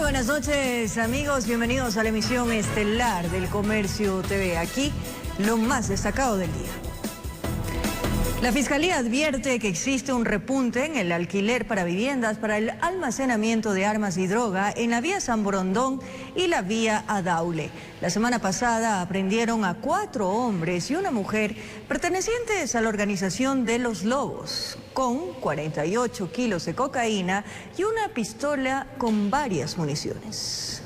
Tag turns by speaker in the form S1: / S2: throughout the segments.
S1: buenas noches, amigos. Bienvenidos a la emisión estelar del Comercio TV. Aquí, lo más destacado del día. La Fiscalía advierte que existe un repunte en el alquiler para viviendas para el almacenamiento de armas y droga en la vía San Borondón y la vía Adaule. La semana pasada aprendieron a 4 hombres y una mujer pertenecientes a la organización de Los Lobos, con 48 kilos de cocaína y una pistola con varias municiones.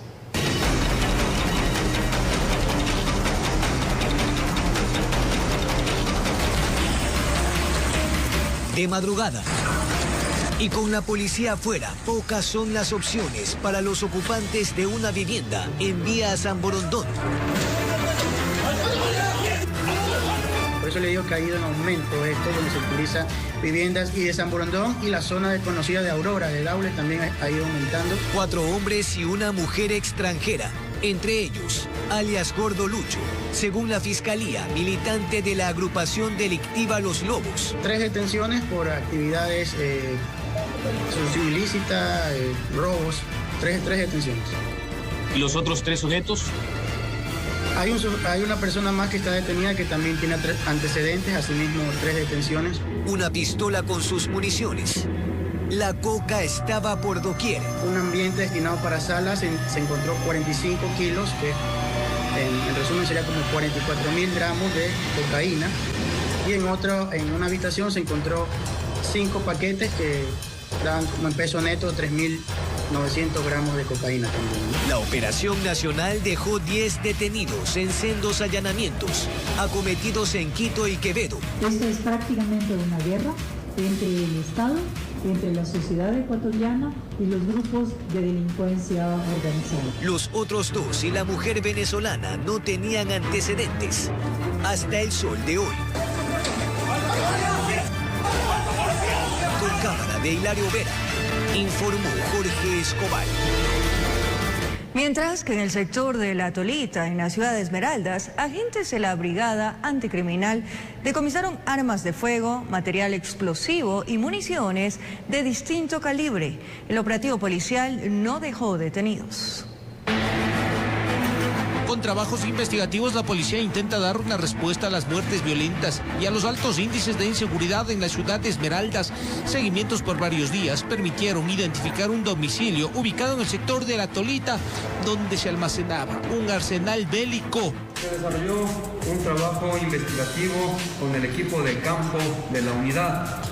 S2: De madrugada y con la policía afuera, pocas son las opciones para los ocupantes de una vivienda en vía San Borondón.
S3: Por eso le digo que ha ido en aumento esto, donde se utiliza viviendas y de San Borondón y la zona desconocida de Aurora, de Daule, también ha ido aumentando. 4
S2: hombres y una mujer extranjera, entre ellos, alias Gordo Lucho, según la Fiscalía, militante de la agrupación delictiva Los Lobos.
S3: 3 detenciones por actividades ilícitas, robos, 3 detenciones.
S4: ¿Y los otros 3 sujetos?
S3: Hay una persona más que está detenida que también tiene antecedentes, asimismo 3 detenciones.
S2: Una pistola con sus municiones. La coca estaba por doquier.
S3: Un ambiente destinado para salas se encontró 45 kilos, que en resumen sería como 44.000 gramos de cocaína. Y en una habitación se encontró 5 paquetes que dan como en peso neto 3.900 gramos de cocaína también.
S2: La operación nacional dejó 10 detenidos en sendos allanamientos, acometidos en Quito y Quevedo.
S5: Esto es prácticamente una guerra entre el Estado, entre la sociedad ecuatoriana y los grupos de delincuencia organizada.
S2: Los otros 2 y la mujer venezolana no tenían antecedentes hasta el sol de hoy. Con cámara de Hilario Vera, informó Jorge Escobar.
S1: Mientras que en el sector de La Tolita, en la ciudad de Esmeraldas, agentes de la Brigada Anticriminal decomisaron armas de fuego, material explosivo y municiones de distinto calibre. El operativo policial no dejó detenidos.
S6: Con trabajos investigativos, la policía intenta dar una respuesta a las muertes violentas y a los altos índices de inseguridad en la ciudad de Esmeraldas. Seguimientos por varios días permitieron identificar un domicilio ubicado en el sector de La Tolita, donde se almacenaba un arsenal bélico.
S7: Se desarrolló un trabajo investigativo con el equipo de campo de la unidad,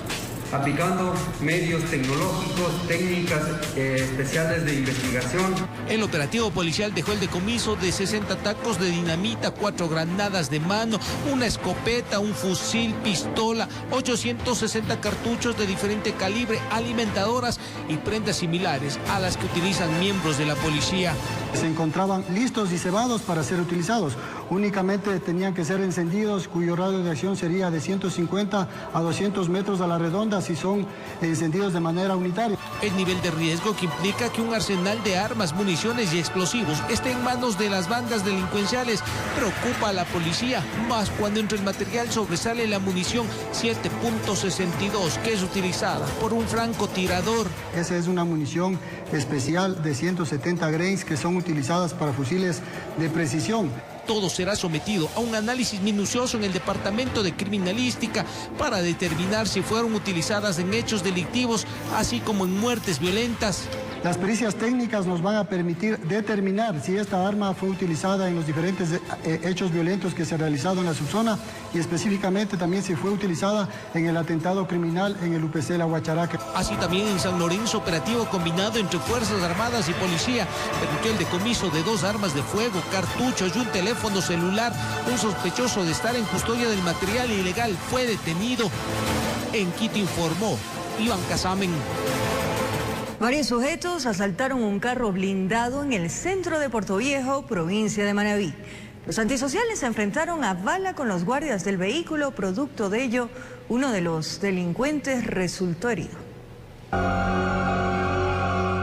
S7: aplicando medios tecnológicos, técnicas especiales de investigación.
S6: El operativo policial dejó el decomiso de 60 tacos de dinamita, 4 granadas de mano, una escopeta, un fusil, pistola, 860 cartuchos de diferente calibre, alimentadoras y prendas similares a las que utilizan miembros de la policía.
S8: Se encontraban listos y cebados para ser utilizados. Únicamente tenían que ser encendidos, cuyo radio de acción sería de 150 a 200 metros a la redonda si son encendidos de manera unitaria.
S6: El nivel de riesgo que implica que un arsenal de armas, municiones y explosivos esté en manos de las bandas delincuenciales preocupa a la policía, más cuando entre el material sobresale la munición 7.62 que es utilizada por un francotirador.
S8: Esa es una munición especial de 170 grains que son utilizadas para fusiles de precisión.
S6: Todo será sometido a un análisis minucioso en el Departamento de Criminalística para determinar si fueron utilizadas en hechos delictivos, así como en muertes violentas.
S8: Las pericias técnicas nos van a permitir determinar si esta arma fue utilizada en los diferentes hechos violentos que se han realizado en la subzona y específicamente también si fue utilizada en el atentado criminal en el UPC La Huacharaca.
S6: Así también en San Lorenzo, operativo combinado entre Fuerzas Armadas y Policía permitió el decomiso de 2 armas de fuego, cartuchos y un teléfono celular. Un sospechoso de estar en custodia del material ilegal fue detenido. En Quito informó Iván Casamen.
S1: Varios sujetos asaltaron un carro blindado en el centro de Portoviejo, provincia de Manabí. Los antisociales se enfrentaron a bala con los guardias del vehículo. Producto de ello, uno de los delincuentes resultó herido.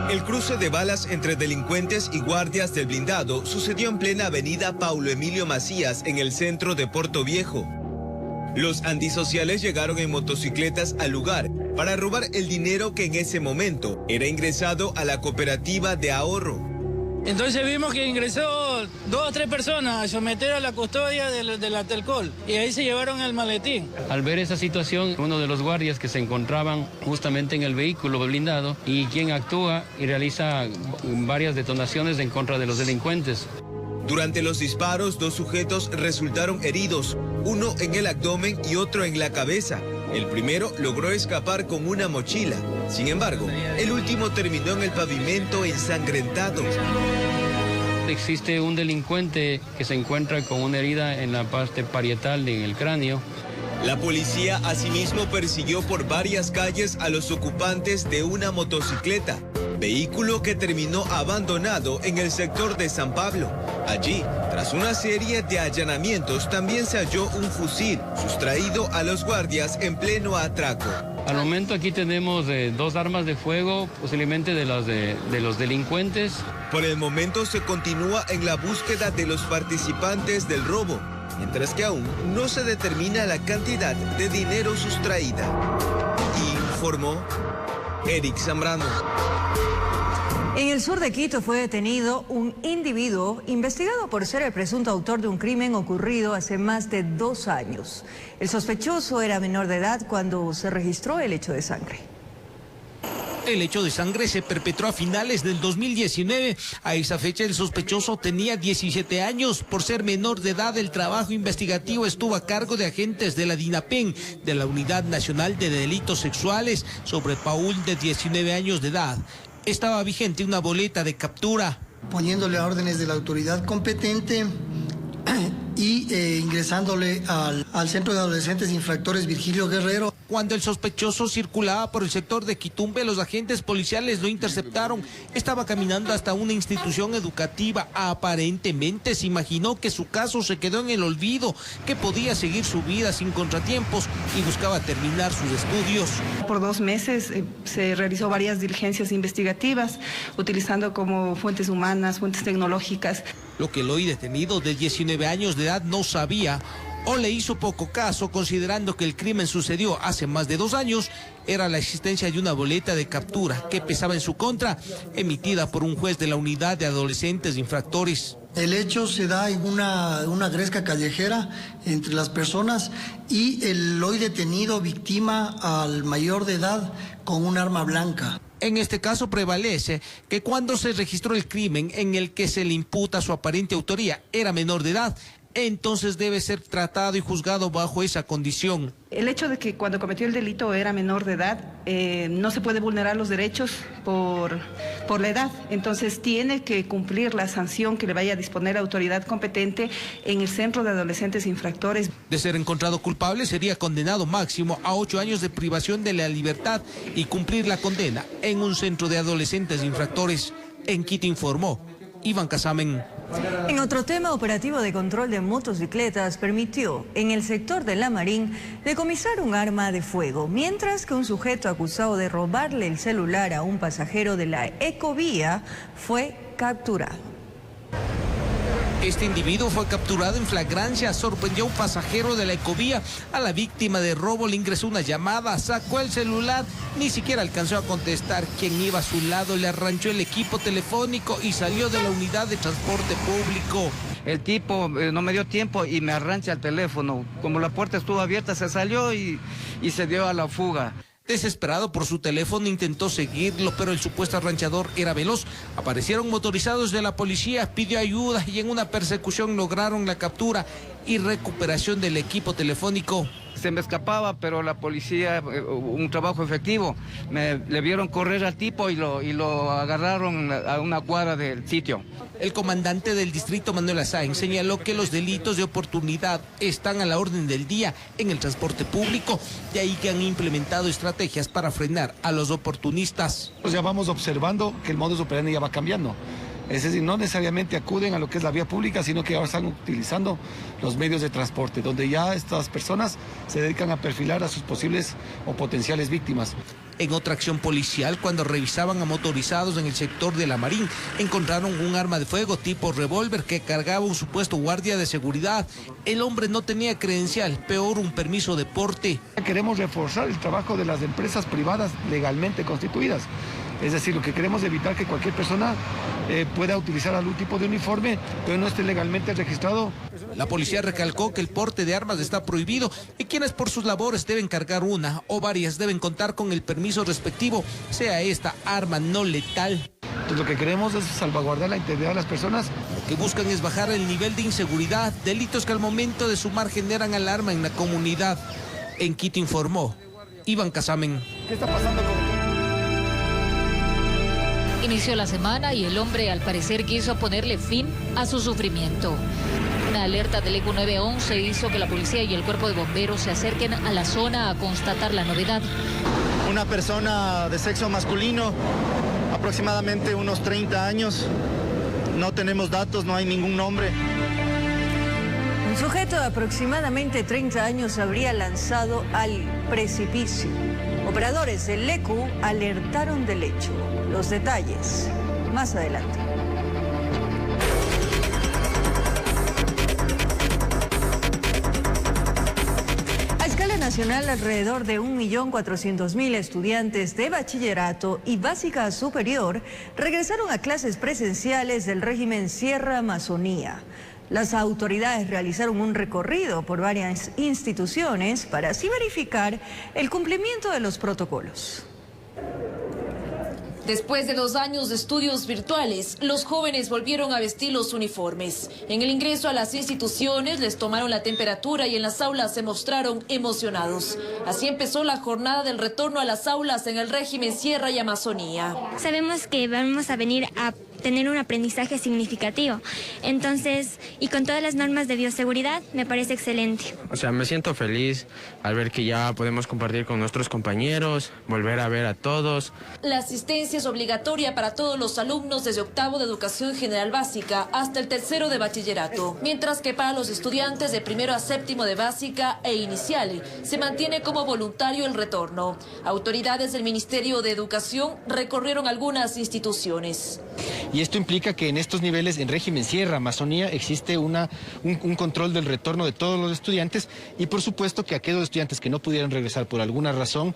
S9: El cruce de balas entre delincuentes y guardias del blindado sucedió en plena avenida Paulo Emilio Macías, en el centro de Portoviejo. Los antisociales llegaron en motocicletas al lugar para robar el dinero que en ese momento era ingresado a la cooperativa de ahorro.
S10: Entonces vimos que ingresó 2 o 3 personas a someter a la custodia de la Telcol y ahí se llevaron el maletín.
S11: Al ver esa situación, uno de los guardias que se encontraban justamente en el vehículo blindado y quien actúa y realiza varias detonaciones en contra de los delincuentes.
S9: Durante los disparos, 2 sujetos resultaron heridos, uno en el abdomen y otro en la cabeza. El primero logró escapar con una mochila. Sin embargo, el último terminó en el pavimento ensangrentado.
S11: Existe un delincuente que se encuentra con una herida en la parte parietal en el cráneo.
S9: La policía asimismo persiguió por varias calles a los ocupantes de una motocicleta, vehículo que terminó abandonado en el sector de San Pablo. Allí, tras una serie de allanamientos, también se halló un fusil sustraído a los guardias en pleno atraco.
S11: Al momento aquí tenemos 2 armas de fuego, posiblemente de los delincuentes.
S9: Por el momento se continúa en la búsqueda de los participantes del robo, mientras que aún no se determina la cantidad de dinero sustraída. Informó Eric Zambrano.
S1: En el sur de Quito fue detenido un individuo investigado por ser el presunto autor de un crimen ocurrido hace más de 2 años. El sospechoso era menor de edad cuando se registró el hecho de sangre.
S6: El hecho de sangre se perpetró a finales del 2019. A esa fecha el sospechoso tenía 17 años. Por ser menor de edad, el trabajo investigativo estuvo a cargo de agentes de la DINAPEN, de la Unidad Nacional de Delitos Sexuales, sobre Paul, de 19 años de edad. Estaba vigente una boleta de captura.
S12: Poniéndole a órdenes de la autoridad competente y ingresándole al Centro de Adolescentes Infractores Virgilio Guerrero.
S6: Cuando el sospechoso circulaba por el sector de Quitumbe, los agentes policiales lo interceptaron. Estaba caminando hasta una institución educativa. Aparentemente se imaginó que su caso se quedó en el olvido, que podía seguir su vida sin contratiempos y buscaba terminar sus estudios.
S13: Por 2 meses se realizó varias diligencias investigativas, utilizando como fuentes humanas, fuentes tecnológicas.
S6: Lo que el hoy detenido de 19 años de edad no sabía o le hizo poco caso, considerando que el crimen sucedió hace más de 2 años, era la existencia de una boleta de captura que pesaba en su contra, emitida por un juez de la Unidad de Adolescentes Infractores.
S12: El hecho se da en una gresca callejera entre las personas y el hoy detenido victima al mayor de edad con un arma blanca.
S6: En este caso prevalece que cuando se registró el crimen en el que se le imputa su aparente autoría era menor de edad, entonces debe ser tratado y juzgado bajo esa condición.
S13: El hecho de que cuando cometió el delito era menor de edad, no se puede vulnerar los derechos por la edad. Entonces tiene que cumplir la sanción que le vaya a disponer la autoridad competente en el Centro de Adolescentes Infractores.
S6: De ser encontrado culpable, sería condenado máximo a 8 años de privación de la libertad y cumplir la condena en un Centro de Adolescentes Infractores. En Quito informó Iván Casamen.
S1: En otro tema, operativo de control de motocicletas permitió en el sector de La Marín decomisar un arma de fuego, mientras que un sujeto acusado de robarle el celular a un pasajero de la Ecovía fue capturado.
S6: Este individuo fue capturado en flagrancia, sorprendió a un pasajero de la Ecovía. A la víctima de robo le ingresó una llamada, sacó el celular, ni siquiera alcanzó a contestar. Quien iba a su lado le arranchó el equipo telefónico y salió de la unidad de transporte público.
S14: El tipo no me dio tiempo y me arrancha el teléfono. Como la puerta estuvo abierta, se salió y se dio a la fuga.
S6: Desesperado por su teléfono, intentó seguirlo, pero el supuesto arranchador era veloz. Aparecieron motorizados de la policía, pidió ayuda y en una persecución lograron la captura y recuperación del equipo telefónico.
S14: Se me escapaba, pero la policía, un trabajo efectivo. Le vieron correr al tipo y lo agarraron a una cuadra del sitio.
S6: El comandante del distrito, Manuel Azáen, señaló que los delitos de oportunidad están a la orden del día en el transporte público, de ahí que han implementado estrategias para frenar a los oportunistas.
S15: Ya vamos observando que el modus operandi ya va cambiando. Es decir, no necesariamente acuden a lo que es la vía pública, sino que ahora están utilizando los medios de transporte, donde ya estas personas se dedican a perfilar a sus posibles o potenciales víctimas.
S6: En otra acción policial, cuando revisaban a motorizados en el sector de La Marín, encontraron un arma de fuego tipo revólver que cargaba un supuesto guardia de seguridad. El hombre no tenía credencial, peor un permiso de porte.
S15: Queremos reforzar el trabajo de las empresas privadas legalmente constituidas. Es decir, lo que queremos es evitar que cualquier persona pueda utilizar algún tipo de uniforme, pero no esté legalmente registrado.
S6: La policía recalcó que el porte de armas está prohibido y quienes por sus labores deben cargar una o varias deben contar con el permiso respectivo, sea esta arma no letal.
S15: Entonces, lo que queremos es salvaguardar la integridad de las personas.
S6: Lo que buscan es bajar el nivel de inseguridad, delitos que al momento de sumar generan alarma en la comunidad. En Quito informó Iván Casamen.
S15: ¿Qué está pasando con el...
S16: Inició la semana y el hombre al parecer quiso ponerle fin a su sufrimiento. Una alerta del ECU 911 hizo que la policía y el cuerpo de bomberos se acerquen a la zona a constatar la novedad.
S17: Una persona de sexo masculino, aproximadamente unos 30 años. No tenemos datos, no hay ningún nombre.
S1: Un sujeto de aproximadamente 30 años se habría lanzado al precipicio. Operadores del ECU alertaron del hecho. Los detalles más adelante. A escala nacional, alrededor de 1.400.000 estudiantes de bachillerato y básica superior regresaron a clases presenciales del régimen Sierra Amazonía. Las autoridades realizaron un recorrido por varias instituciones para así verificar el cumplimiento de los protocolos.
S18: Después de 2 años de estudios virtuales, los jóvenes volvieron a vestir los uniformes. En el ingreso a las instituciones les tomaron la temperatura y en las aulas se mostraron emocionados. Así empezó la jornada del retorno a las aulas en el régimen Sierra y Amazonía.
S19: Sabemos que vamos a venir a tener un aprendizaje significativo. Entonces, y con todas las normas de bioseguridad, me parece excelente.
S20: O sea, me siento feliz al ver que ya podemos compartir con nuestros compañeros, volver a ver a todos.
S18: La asistencia es obligatoria para todos los alumnos desde octavo de educación general básica hasta el tercero de bachillerato, mientras que para los estudiantes de primero a séptimo de básica e inicial se mantiene como voluntario el retorno. Autoridades del Ministerio de Educación recorrieron algunas instituciones.
S21: Y esto implica que en estos niveles, en régimen Sierra, Amazonía, existe un control del retorno de todos los estudiantes y por supuesto que aquellos estudiantes que no pudieran regresar por alguna razón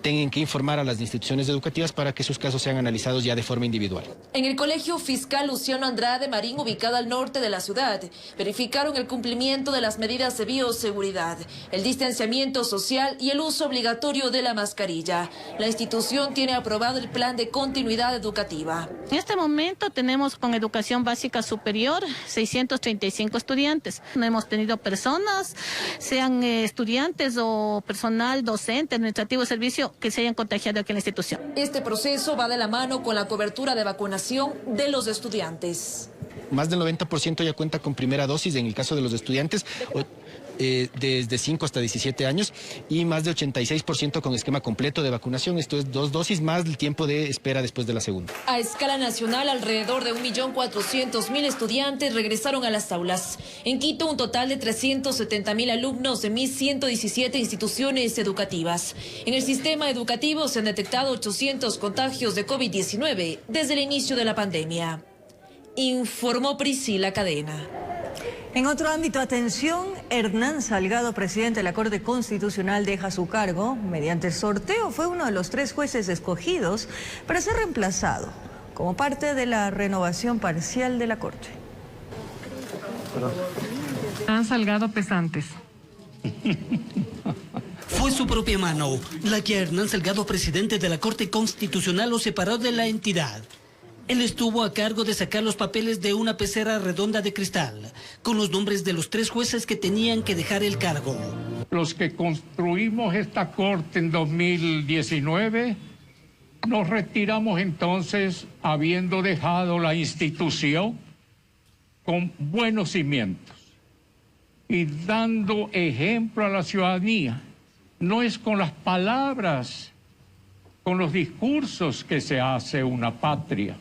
S21: tengan que informar a las instituciones educativas para que sus casos sean analizados ya de forma individual.
S18: En el Colegio Fiscal Luciano Andrade Marín, ubicado al norte de la ciudad, verificaron el cumplimiento de las medidas de bioseguridad, el distanciamiento social y el uso obligatorio de la mascarilla. La institución tiene aprobado el plan de continuidad educativa.
S22: En este momento tenemos con educación básica superior 635 estudiantes. No hemos tenido personas, sean estudiantes o personal docente, administrativo de servicio, que se hayan contagiado aquí en la institución.
S18: Este proceso va de la mano con la cobertura de vacunación de los estudiantes.
S21: Más del 90% ya cuenta con primera dosis en el caso de los estudiantes. Desde 5 hasta 17 años y más de 86% con esquema completo de vacunación. Esto es 2 dosis más el tiempo de espera después de la segunda.
S18: A escala nacional, alrededor de 1.400.000 estudiantes regresaron a las aulas. En Quito, un total de 370.000 alumnos de 1.117 instituciones educativas. En el sistema educativo se han detectado 800 contagios de COVID-19 desde el inicio de la pandemia. Informó Priscila Cadena.
S1: En otro ámbito, atención, Hernán Salgado, presidente de la Corte Constitucional, deja su cargo. Mediante sorteo fue uno de los 3 jueces escogidos para ser reemplazado como parte de la renovación parcial de la Corte.
S23: Hernán Salgado Pesantes.
S24: Fue su propia mano la que a Hernán Salgado, presidente de la Corte Constitucional, lo separó de la entidad. Él estuvo a cargo de sacar los papeles de una pecera redonda de cristal, con los nombres de los 3 jueces que tenían que dejar el cargo.
S25: Los que construimos esta corte en 2019, nos retiramos entonces habiendo dejado la institución con buenos cimientos y dando ejemplo a la ciudadanía. No es con las palabras, con los discursos que se hace una patria.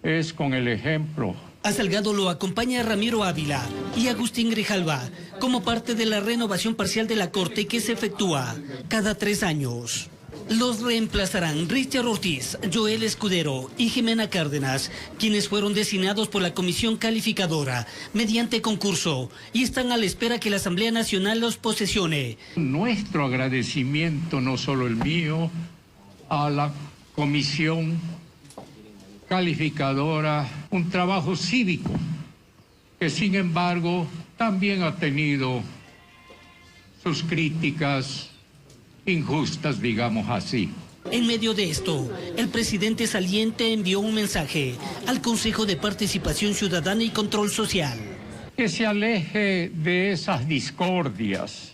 S25: Es con el ejemplo.
S24: A Salgado lo acompaña Ramiro Ávila y Agustín Grijalva como parte de la renovación parcial de la Corte que se efectúa cada 3 años. Los reemplazarán Richard Ortiz, Joel Escudero y Jimena Cárdenas, quienes fueron designados por la Comisión Calificadora mediante concurso y están a la espera que la Asamblea Nacional los posesione.
S25: Nuestro agradecimiento, no solo el mío, a la comisión calificadora, un trabajo cívico, que sin embargo también ha tenido sus críticas injustas, digamos así.
S24: En medio de esto, el presidente saliente envió un mensaje al Consejo de Participación Ciudadana y Control Social.
S25: Que se aleje de esas discordias.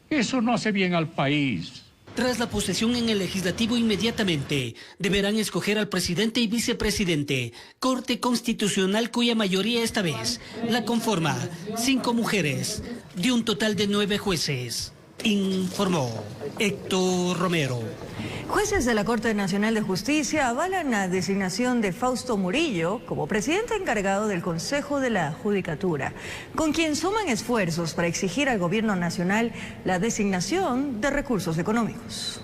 S25: Eso no hace bien al país.
S24: Tras la posesión en el legislativo, inmediatamente deberán escoger al presidente y vicepresidente, Corte Constitucional cuya mayoría esta vez la conforma 5 mujeres de un total de 9 jueces. Informó Héctor Romero.
S1: Jueces de la Corte Nacional de Justicia avalan la designación de Fausto Murillo como presidente encargado del Consejo de la Judicatura, con quien suman esfuerzos para exigir al gobierno nacional la designación de recursos económicos.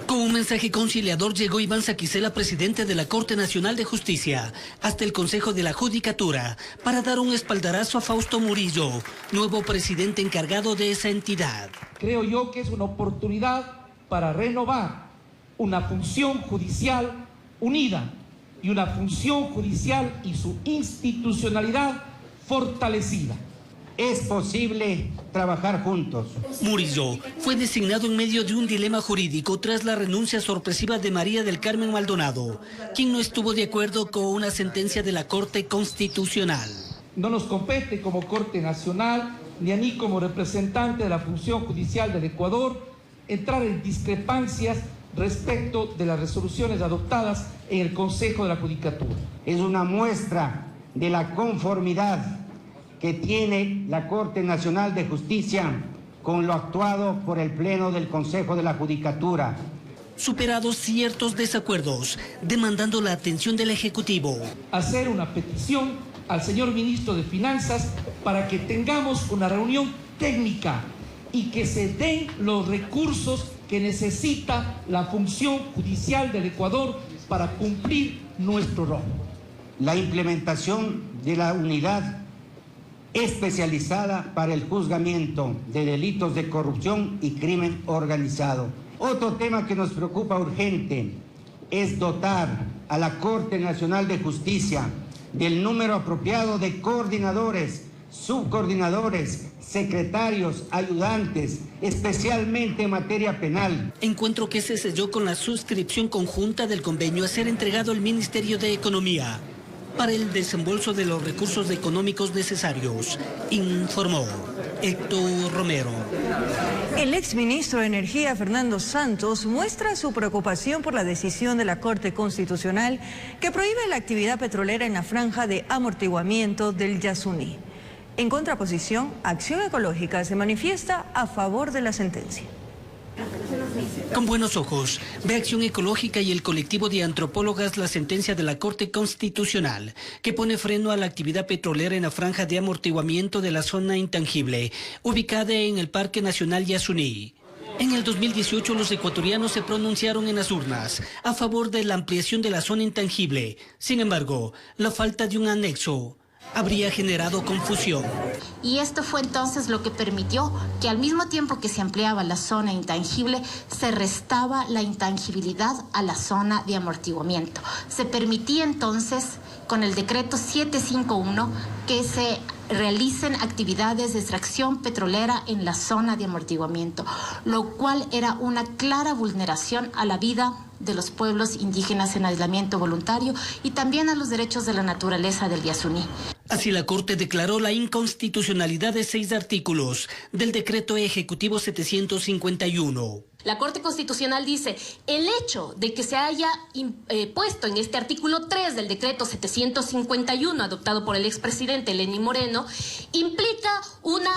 S24: Con un mensaje conciliador llegó Iván Saquicela, presidente de la Corte Nacional de Justicia, hasta el Consejo de la Judicatura para dar un espaldarazo a Fausto Murillo, nuevo presidente encargado de esa entidad.
S2: Creo yo que es una oportunidad para renovar una función judicial unida y una función judicial y su institucionalidad fortalecida. Es posible trabajar juntos.
S24: Murillo fue designado en medio de un dilema jurídico tras la renuncia sorpresiva de María del Carmen Maldonado, quien no estuvo de acuerdo con una sentencia de la Corte Constitucional.
S2: No nos compete como Corte Nacional, ni a mí como representante de la función judicial del Ecuador, entrar en discrepancias respecto de las resoluciones adoptadas en el Consejo de la Judicatura.
S3: Es una muestra de la conformidad que tiene la Corte Nacional de Justicia con lo actuado por el Pleno del Consejo de la Judicatura.
S24: Superados ciertos desacuerdos, demandando la atención del Ejecutivo.
S2: Hacer una petición al señor Ministro de Finanzas para que tengamos una reunión técnica y que se den los recursos que necesita la función judicial del Ecuador para cumplir nuestro rol.
S3: La implementación de la unidad especializada para el juzgamiento de delitos de corrupción y crimen organizado. Otro tema que nos preocupa urgente es dotar a la Corte Nacional de Justicia del número apropiado de coordinadores, subcoordinadores, secretarios, ayudantes, especialmente en materia penal.
S24: Encuentro que se selló con la suscripción conjunta del convenio a ser entregado al Ministerio de Economía para el desembolso de los recursos económicos necesarios, informó Héctor Romero.
S1: El exministro de Energía, Fernando Santos, muestra su preocupación por la decisión de la Corte Constitucional que prohíbe la actividad petrolera en la franja de amortiguamiento del Yasuní. En contraposición, Acción Ecológica se manifiesta a favor de la sentencia.
S24: Con buenos ojos, ve Acción Ecológica y el colectivo de antropólogas la sentencia de la Corte Constitucional que pone freno a la actividad petrolera en la franja de amortiguamiento de la zona intangible, ubicada en el Parque Nacional Yasuní. En el 2018 los ecuatorianos se pronunciaron en las urnas a favor de la ampliación de la zona intangible. Sin embargo, la falta de un anexo habría generado confusión.
S4: Y esto fue entonces lo que permitió que al mismo tiempo que se ampliaba la zona intangible, se restaba la intangibilidad a la zona de amortiguamiento. Se permitía entonces, con el decreto 751, que se realicen actividades de extracción petrolera en la zona de amortiguamiento, lo cual era una clara vulneración a la vida de los pueblos indígenas en aislamiento voluntario y también a los derechos de la naturaleza del Yasuní.
S24: Así la Corte declaró la inconstitucionalidad de 6 artículos del decreto ejecutivo 751.
S18: La Corte Constitucional dice, el hecho de que se haya puesto en este artículo 3 del decreto 751 adoptado por el expresidente Lenín Moreno, implica una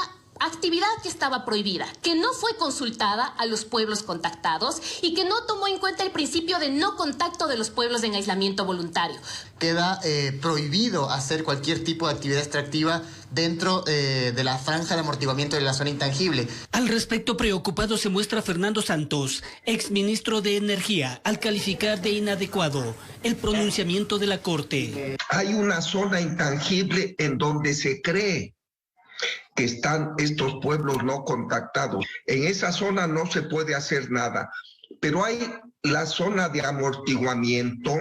S18: actividad que estaba prohibida, que no fue consultada a los pueblos contactados y que no tomó en cuenta el principio de no contacto de los pueblos en aislamiento voluntario.
S5: Queda prohibido hacer cualquier tipo de actividad extractiva dentro de la franja de amortiguamiento de la zona intangible.
S24: Al respecto, preocupado se muestra Fernando Santos, exministro de Energía, al calificar de inadecuado el pronunciamiento de la Corte.
S7: Hay una zona intangible en donde se cree que están estos pueblos no contactados. En esa zona no se puede hacer nada. pero hay la zona de amortiguamiento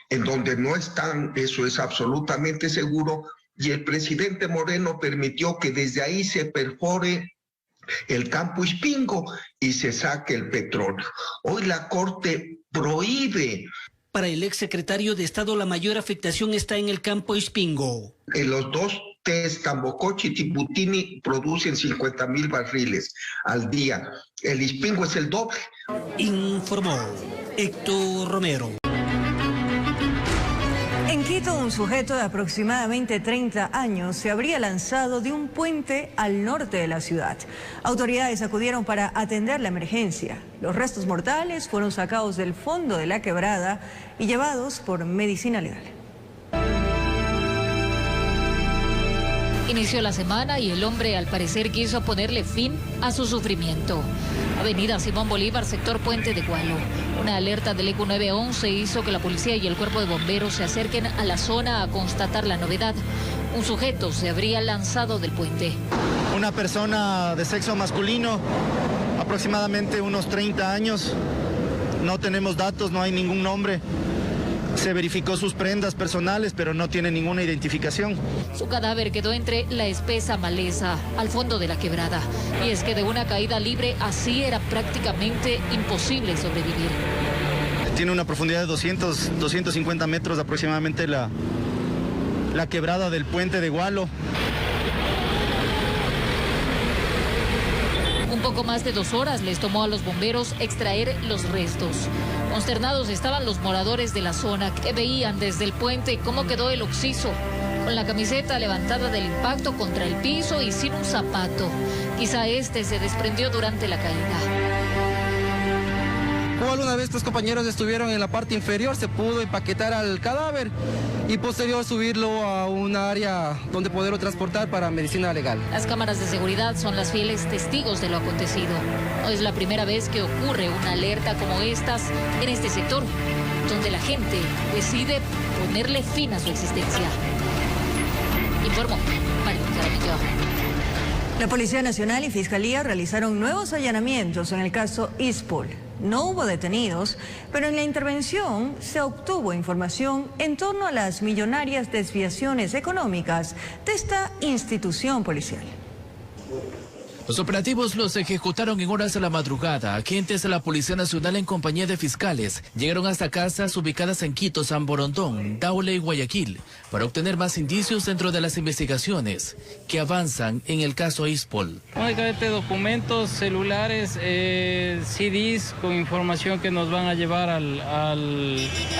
S7: en donde no están, eso es absolutamente seguro, y el presidente Moreno permitió que desde ahí se perfore el campo Ispingo y se saque el petróleo. Hoy la Corte prohíbe.
S24: Para el exsecretario de Estado, la mayor afectación está en el campo Ispingo.
S7: En los dos test, Tambocochi y Tiputini, producen 50,000 barriles al día. El Ispingo es el doble.
S24: Informó Héctor Romero.
S1: En Quito, un sujeto de aproximadamente 30 años se habría lanzado de un puente al norte de la ciudad. Autoridades acudieron para atender la emergencia. Los restos mortales fueron sacados del fondo de la quebrada y llevados por medicina legal.
S16: Inició la semana y el hombre al parecer quiso ponerle fin a su sufrimiento. Avenida Simón Bolívar, sector Puente de Gualo. Una alerta del ECU 911 hizo que la policía y el cuerpo de bomberos se acerquen a la zona a constatar la novedad. Un sujeto se habría lanzado del puente.
S17: Una persona de sexo masculino, aproximadamente unos 30 años. No tenemos datos, no hay ningún nombre. Se verificó sus prendas personales, pero no tiene ninguna identificación.
S16: Su cadáver quedó entre la espesa maleza al fondo de la quebrada. Y es que de una caída libre así era prácticamente imposible sobrevivir.
S17: Tiene una profundidad de 250 metros aproximadamente la quebrada del puente de Gualo.
S16: Un poco más de 2 horas les tomó a los bomberos extraer los restos. Consternados estaban los moradores de la zona que veían desde el puente cómo quedó el occiso, con la camiseta levantada del impacto contra el piso y sin un zapato. Quizá este se desprendió durante la caída.
S8: Una vez estos compañeros estuvieron en la parte inferior, se pudo empaquetar al cadáver y posterior subirlo a un área donde poderlo transportar para medicina legal.
S16: Las cámaras de seguridad son las fieles testigos de lo acontecido. No es la primera vez que ocurre una alerta como estas en este sector, donde la gente decide ponerle fin a su existencia. Informó Mario Jaramillo.
S1: La Policía Nacional y Fiscalía realizaron nuevos allanamientos en el caso Ispol. No hubo detenidos, pero en la intervención se obtuvo información en torno a las millonarias desviaciones económicas de esta institución policial.
S9: Los operativos los ejecutaron en horas de la madrugada. Agentes de la Policía Nacional en compañía de fiscales llegaron hasta casas ubicadas en Quito, San Borondón, Daule y Guayaquil para obtener más indicios dentro de las investigaciones que avanzan en el caso Ispol.
S10: Únicamente documentos, celulares, CDs con información que nos van a llevar a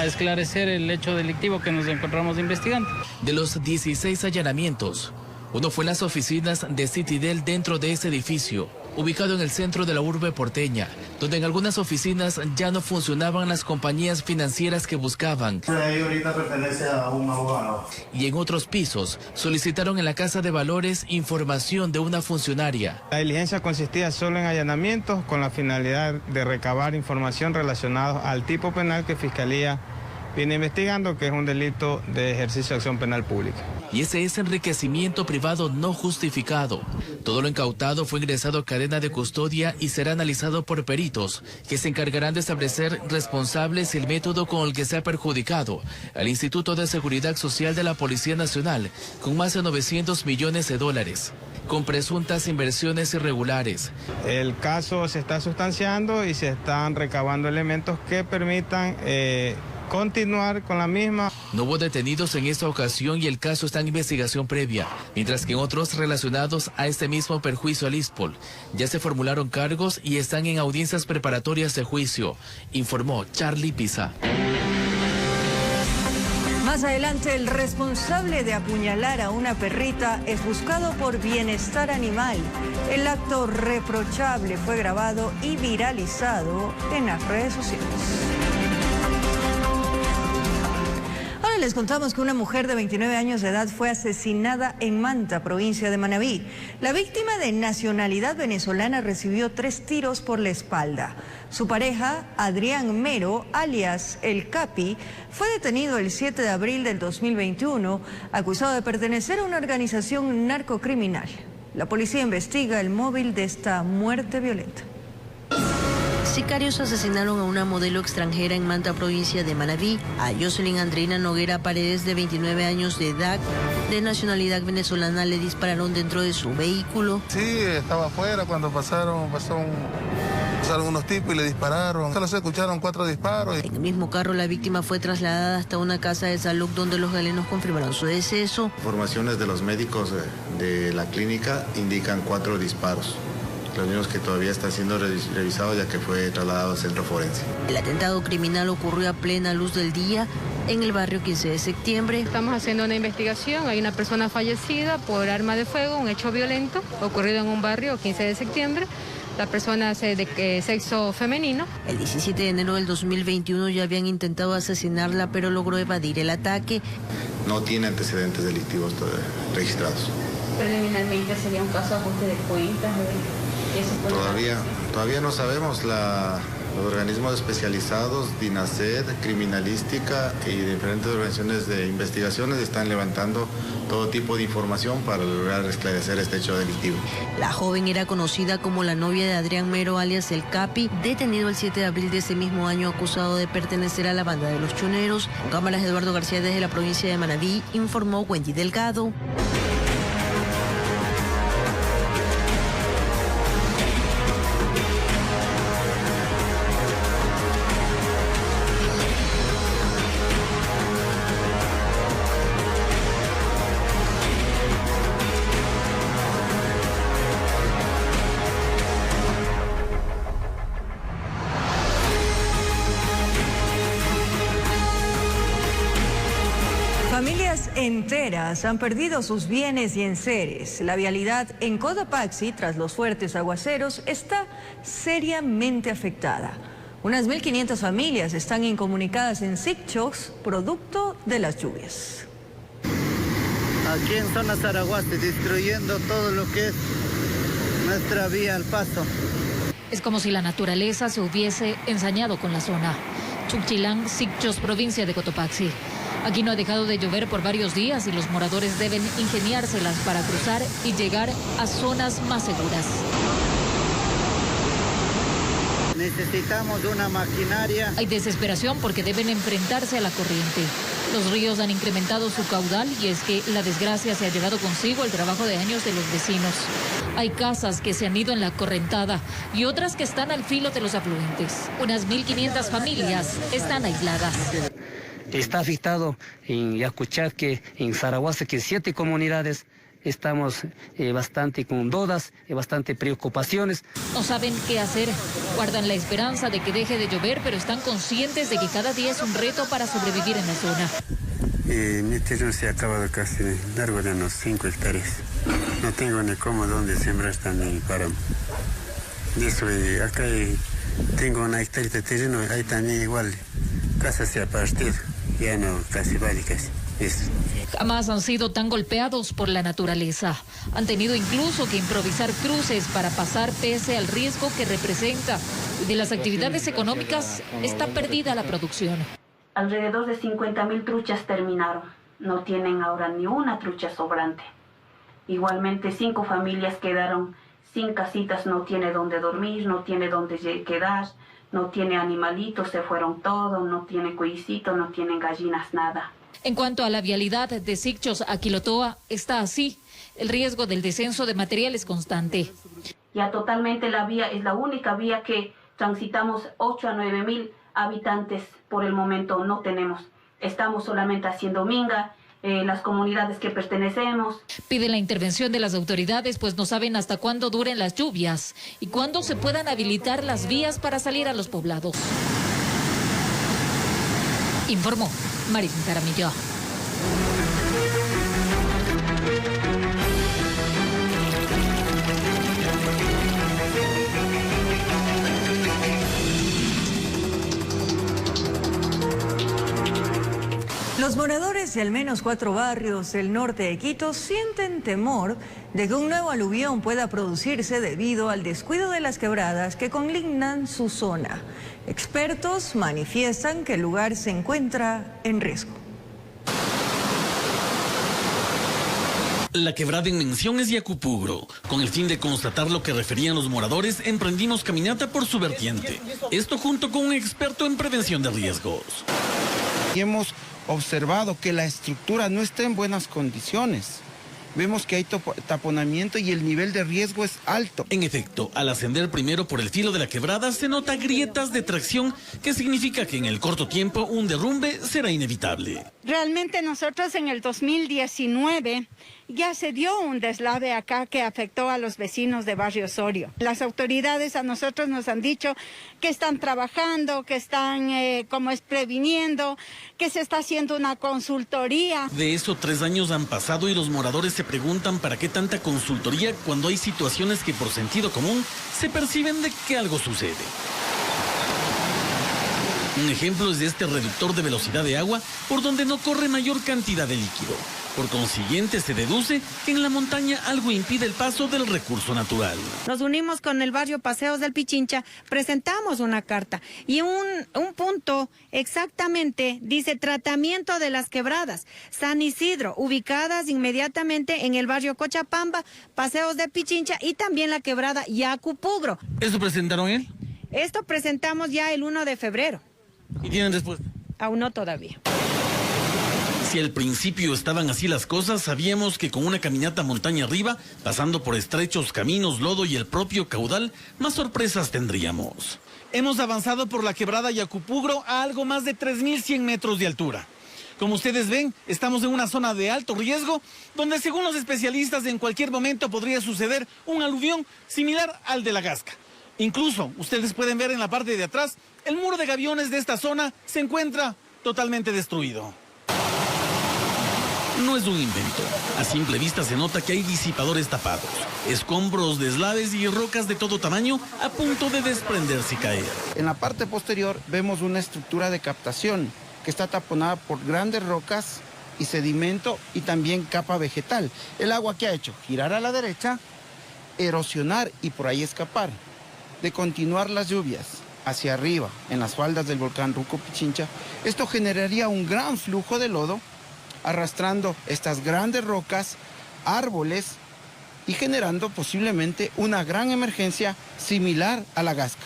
S10: esclarecer el hecho delictivo que nos encontramos investigando.
S9: De los 16 allanamientos, uno fue en las oficinas de Citidel dentro de ese edificio, ubicado en el centro de la urbe porteña, donde en algunas oficinas ya no funcionaban las compañías financieras que buscaban.
S11: Ahí ahorita pertenece a un abogado.
S9: Y en otros pisos solicitaron en la Casa de Valores información de una funcionaria.
S12: La diligencia consistía solo en allanamientos con la finalidad de recabar información relacionada al tipo penal que Fiscalía viene investigando, que es un delito de ejercicio de acción penal pública.
S9: Y ese es enriquecimiento privado no justificado. Todo lo incautado fue ingresado a cadena de custodia y será analizado por peritos, que se encargarán de establecer responsables y el método con el que se ha perjudicado al Instituto de Seguridad Social de la Policía Nacional, con más de 900 millones de dólares, con presuntas inversiones irregulares.
S12: El caso se está sustanciando y se están recabando elementos que permitan continuar con la misma.
S9: No hubo detenidos en esta ocasión y el caso está en investigación previa, mientras que en otros relacionados a este mismo perjuicio al Ispol ya se formularon cargos y están en audiencias preparatorias de juicio, informó Charlie Pisa.
S1: Más adelante, el responsable de apuñalar a una perrita es buscado por bienestar animal. El acto reprochable fue grabado y viralizado en las redes sociales. Ahora les contamos que una mujer de 29 años de edad fue asesinada en Manta, provincia de Manabí. La víctima, de nacionalidad venezolana, recibió 3 tiros por la espalda. Su pareja, Adrián Mero, alias El Capi, fue detenido el 7 de abril del 2021, acusado de pertenecer a una organización narcocriminal. La policía investiga el móvil de esta muerte violenta.
S6: Sicarios asesinaron a una modelo extranjera en Manta, provincia de Manabí, a Jocelyn Andreina Noguera Paredes, de 29 años de edad, de nacionalidad venezolana. Le dispararon dentro de su vehículo.
S13: Sí, estaba afuera cuando pasaron unos tipos y le dispararon. Solo se escucharon 4 disparos.
S6: En el mismo carro, la víctima fue trasladada hasta una casa de salud donde los galenos confirmaron su deceso.
S14: Informaciones de los médicos de la clínica indican 4 disparos. Los mismos que todavía están siendo revisados ya que fue trasladado al centro forense.
S6: El atentado criminal ocurrió a plena luz del día en el barrio 15 de septiembre.
S15: Estamos haciendo una investigación. Hay una persona fallecida por arma de fuego, un hecho violento ocurrido en un barrio 15 de septiembre. La persona es de sexo femenino.
S6: El 17 de enero del 2021 ya habían intentado asesinarla, pero logró evadir el ataque.
S14: No tiene antecedentes delictivos registrados.
S15: Preliminarmente sería un caso de ajuste de cuentas.
S14: Todavía no sabemos. Los organismos especializados, DINASED, Criminalística y diferentes organizaciones de investigaciones están levantando todo tipo de información para lograr esclarecer este hecho delictivo.
S6: La joven era conocida como la novia de Adrián Mero, alias El Capi, detenido el 7 de abril de ese mismo año acusado de pertenecer a la banda de los choneros. Con cámaras de Eduardo García desde la provincia de Manabí, informó Wendy Delgado.
S1: Familias enteras han perdido sus bienes y enseres. La vialidad en Cotopaxi, tras los fuertes aguaceros, está seriamente afectada. Unas 1.500 familias están incomunicadas en Sichos, producto de las lluvias.
S19: Aquí en zona Zaraguate, destruyendo todo lo que es nuestra vía al paso.
S16: Es como si la naturaleza se hubiese ensañado con la zona. Chuquilán, Sichos, provincia de Cotopaxi. Aquí no ha dejado de llover por varios días y los moradores deben ingeniárselas para cruzar y llegar a zonas más seguras.
S19: Necesitamos una maquinaria.
S16: Hay desesperación porque deben enfrentarse a la corriente. Los ríos han incrementado su caudal y es que la desgracia se ha llevado consigo el trabajo de años de los vecinos. Hay casas que se han ido en la correntada y otras que están al filo de los afluentes. Unas 1.500 familias están aisladas.
S26: Está afectado en Yacuchaque, en Zaragoza, que 7 comunidades estamos bastante con dudas, bastante preocupaciones.
S16: No saben qué hacer, guardan la esperanza de que deje de llover, pero están conscientes de que cada día es un reto para sobrevivir en la zona.
S27: Mi terreno se ha acabado casi largo de unos 5 hectáreas. No tengo ni cómo dónde sembrar ni para eso. Acá tengo una hectárea de terreno, ahí también igual, casa se ha partido. Ya no, casi vale, casi. Eso.
S16: Jamás han sido tan golpeados por la naturaleza. Han tenido incluso que improvisar cruces para pasar pese al riesgo que representa. De las actividades económicas está perdida la producción.
S28: Alrededor de 50.000 truchas terminaron. No tienen ahora ni una trucha sobrante. Igualmente 5 familias quedaron sin casitas, no tiene dónde dormir, no tiene dónde quedar. No tiene animalitos, se fueron todos, no tiene cuisito, no tienen gallinas, nada.
S16: En cuanto a la vialidad de Sichos a Quilotoa, está así. El riesgo del descenso de material es constante.
S28: Ya totalmente la vía es la única vía que transitamos 8 a 9.000 habitantes por el momento no tenemos. Estamos solamente haciendo minga. Las comunidades que pertenecemos.
S16: Piden la intervención de las autoridades, pues no saben hasta cuándo duren las lluvias y cuándo se puedan habilitar las vías para salir a los poblados. Informó Marín Caramillo.
S1: Los moradores de al menos 4 barrios del norte de Quito sienten temor de que un nuevo aluvión pueda producirse debido al descuido de las quebradas que conlignan su zona. Expertos manifiestan que el lugar se encuentra en riesgo.
S2: La quebrada en mención es Yacupugro. Con el fin de constatar lo que referían los moradores, emprendimos caminata por su vertiente. Esto junto con un experto en prevención de riesgos.
S3: Y hemos observado que la estructura no está en buenas condiciones. Vemos que hay taponamiento y el nivel de riesgo es alto.
S2: En efecto, al ascender primero por el filo de la quebrada se nota grietas de tracción, que significa que en el corto tiempo un derrumbe será inevitable.
S4: Realmente nosotros en el 2019 ya se dio un deslave acá que afectó a los vecinos de Barrio Osorio. Las autoridades a nosotros nos han dicho que están trabajando, que están previniendo, que se está haciendo una consultoría.
S2: De eso 3 años han pasado y los moradores se preguntan para qué tanta consultoría cuando hay situaciones que por sentido común se perciben de que algo sucede. Un ejemplo es de este reductor de velocidad de agua por donde no corre mayor cantidad de líquido. Por consiguiente, se deduce que en la montaña algo impide el paso del recurso natural.
S20: Nos unimos con el barrio Paseos del Pichincha, presentamos una carta y un punto exactamente dice tratamiento de las quebradas San Isidro, ubicadas inmediatamente en el barrio Cochapamba, Paseos del Pichincha y también la quebrada Yacupugro.
S2: ¿Eso presentaron él?
S20: Esto presentamos ya el 1 de febrero.
S2: ¿Y tienen respuesta?
S20: Aún no todavía.
S2: Si al principio estaban así las cosas, sabíamos que con una caminata montaña arriba, pasando por estrechos caminos, lodo y el propio caudal, más sorpresas tendríamos. Hemos avanzado por la quebrada Yacupugro a algo más de 3.100 metros de altura. Como ustedes ven, estamos en una zona de alto riesgo, donde según los especialistas en cualquier momento podría suceder un aluvión similar al de la Gasca. Incluso, ustedes pueden ver en la parte de atrás, el muro de gaviones de esta zona se encuentra totalmente destruido. No es un invento. A simple vista se nota que hay disipadores tapados, escombros, deslaves y rocas de todo tamaño a punto de desprenderse y caer.
S3: En la parte posterior vemos una estructura de captación que está taponada por grandes rocas y sedimento y también capa vegetal. El agua que ha hecho girar a la derecha, erosionar y por ahí escapar. De continuar las lluvias hacia arriba en las faldas del volcán Ruco Pichincha, esto generaría un gran flujo de lodo arrastrando estas grandes rocas, árboles y generando posiblemente una gran emergencia similar a la Gasca.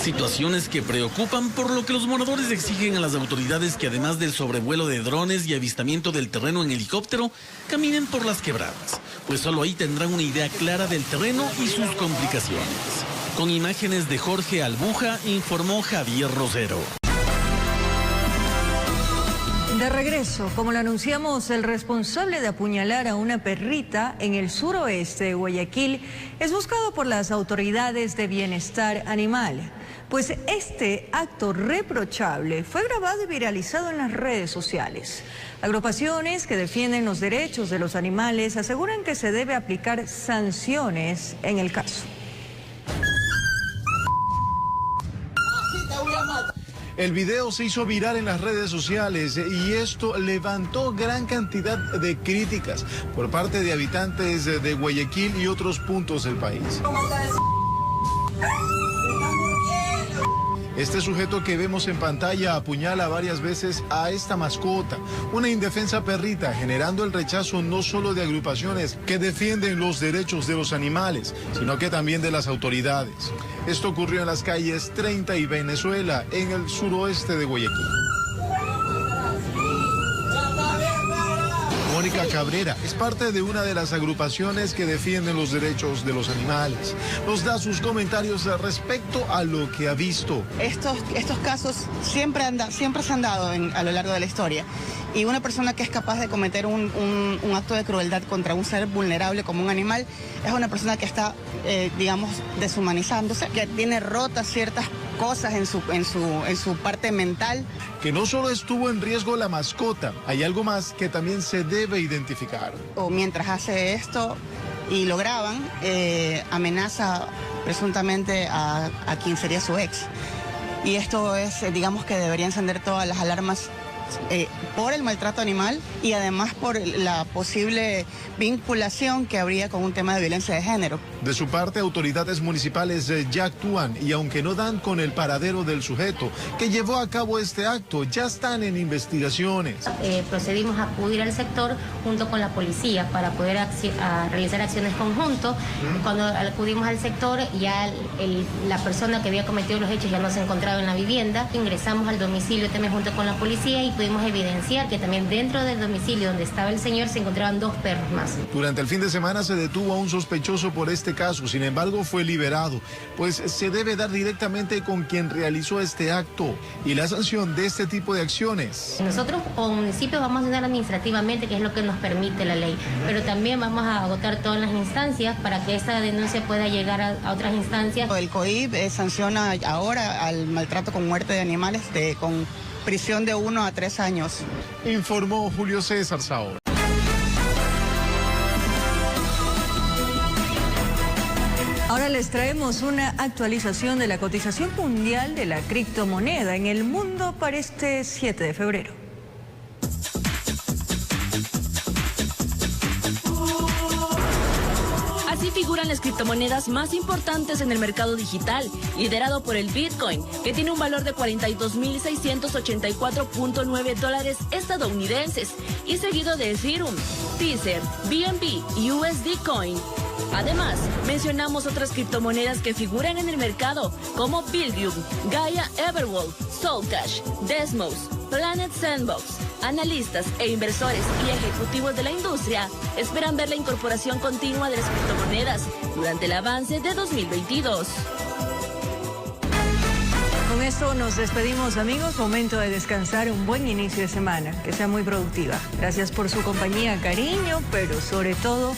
S2: Situaciones que preocupan, por lo que los moradores exigen a las autoridades que además del sobrevuelo de drones y avistamiento del terreno en helicóptero, caminen por las quebradas, pues solo ahí tendrán una idea clara del terreno y sus complicaciones. Con imágenes de Jorge Albuja, informó Javier Rosero.
S1: De regreso, como lo anunciamos, el responsable de apuñalar a una perrita en el suroeste de Guayaquil es buscado por las autoridades de bienestar animal. Pues este acto reprochable fue grabado y viralizado en las redes sociales. Agrupaciones que defienden los derechos de los animales aseguran que se debe aplicar sanciones en el caso.
S21: El video se hizo viral en las redes sociales y esto levantó gran cantidad de críticas por parte de habitantes de Guayaquil y otros puntos del país. Este sujeto que vemos en pantalla apuñala varias veces a esta mascota, una indefensa perrita, generando el rechazo no solo de agrupaciones que defienden los derechos de los animales, sino que también de las autoridades. Esto ocurrió en las calles 30 y Venezuela, en el suroeste de Guayaquil. Mónica Cabrera es parte de una de las agrupaciones que defienden los derechos de los animales. Nos da sus comentarios respecto a lo que ha visto.
S22: Estos casos siempre se han dado a lo largo de la historia. Y una persona que es capaz de cometer un acto de crueldad contra un ser vulnerable como un animal es una persona que está, digamos, deshumanizándose, que tiene rotas ciertas cosas en su parte mental.
S21: Que no solo estuvo en riesgo la mascota, hay algo más que también se debe identificar.
S22: O mientras hace esto y lo graban, amenaza presuntamente a quien sería su ex. Y esto es, digamos que debería encender todas las alarmas por el maltrato animal y además por la posible vinculación que habría con un tema de violencia de género.
S21: De su parte, autoridades municipales ya actúan y aunque no dan con el paradero del sujeto que llevó a cabo este acto, ya están en investigaciones.
S5: Procedimos a acudir al sector junto con la policía para poder realizar acciones conjuntas. Cuando acudimos al sector, ya la persona que había cometido los hechos ya no se encontraba en la vivienda. Ingresamos al domicilio también junto con la policía y pudimos evidenciar que también dentro del domicilio donde estaba el señor se encontraban 2 perros más.
S21: Durante el fin de semana se detuvo a un sospechoso por este caso, sin embargo fue liberado, pues se debe dar directamente con quien realizó este acto y la sanción de este tipo de acciones.
S5: Nosotros como municipio vamos a accionar administrativamente, que es lo que nos permite la ley, pero también vamos a agotar todas las instancias para que esta denuncia pueda llegar a otras instancias.
S22: El COIP sanciona ahora al maltrato con muerte de animales con prisión de 1 a 3 años.
S21: Informó Julio César Saor.
S1: Ahora les traemos una actualización de la cotización mundial de la criptomoneda en el mundo para este 7 de febrero.
S7: Así figuran las criptomonedas más importantes en el mercado digital, liderado por el Bitcoin, que tiene un valor de $42.684.9 estadounidenses, y seguido de Ethereum, Tether, BNB y USD Coin. Además, mencionamos otras criptomonedas que figuran en el mercado, como Billium, Gaia Everwall, Solcash, Desmos, Planet Sandbox. Analistas e inversores y ejecutivos de la industria esperan ver la incorporación continua de las criptomonedas durante el avance de 2022.
S1: Con esto nos despedimos, amigos. Momento de descansar, un buen inicio de semana, que sea muy productiva. Gracias por su compañía, cariño, pero sobre todo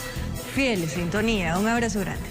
S1: fiel sintonía. Un abrazo grande.